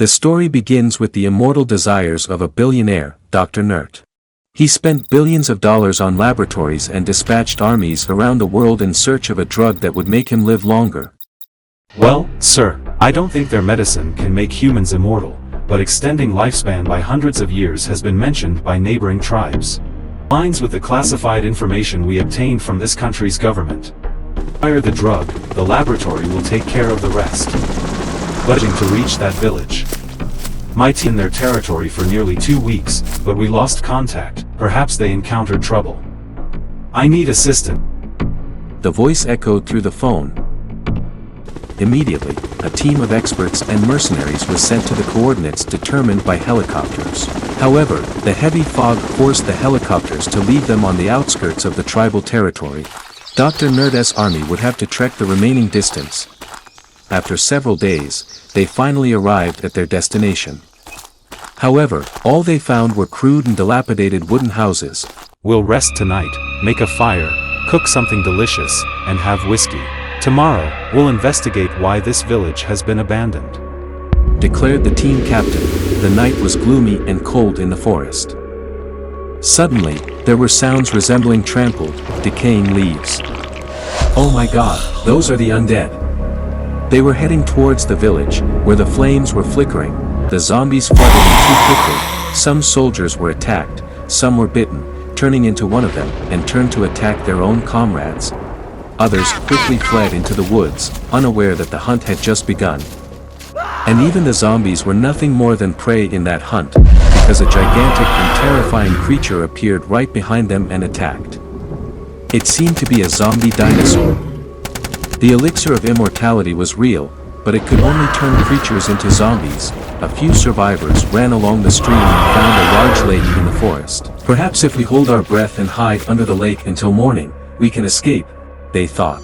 The story begins with the immortal desires of a billionaire, Dr. Nert. He spent billions of dollars on laboratories and dispatched armies around the world in search of a drug that would make him live longer. Well, sir, I don't think their medicine can make humans immortal, but extending lifespan by hundreds of years has been mentioned by neighboring tribes. Aligns with the classified information we obtained from this country's government. Acquire the drug, the laboratory will take care of the rest. Budging to reach that village. My team in their territory for nearly 2 weeks, but we lost contact. Perhaps they encountered trouble. I need assistance. The voice echoed through the phone. Immediately, a team of experts and mercenaries was sent to the coordinates determined by helicopters. However, the heavy fog forced the helicopters to leave them on the outskirts of the tribal territory. Dr. Nerd's army would have to trek the remaining distance. After several days, they finally arrived at their destination. However, all they found were crude and dilapidated wooden houses. We'll rest tonight, make a fire, cook something delicious, and have whiskey. Tomorrow, we'll investigate why this village has been abandoned, declared the team captain. The night was gloomy and cold in the forest. Suddenly, there were sounds resembling trampled, decaying leaves. Oh my god, those are the undead. They were heading towards the village, where the flames were flickering. The zombies flooded in too quickly. Some soldiers were attacked, some were bitten, turning into one of them, and turned to attack their own comrades. Others quickly fled into the woods, unaware that the hunt had just begun. And even the zombies were nothing more than prey in that hunt, because a gigantic and terrifying creature appeared right behind them and attacked. It seemed to be a zombie dinosaur. The elixir of immortality was real, but it could only turn creatures into zombies. A few survivors ran along the stream and found a large lake in the forest. Perhaps if we hold our breath and hide under the lake until morning, we can escape, they thought.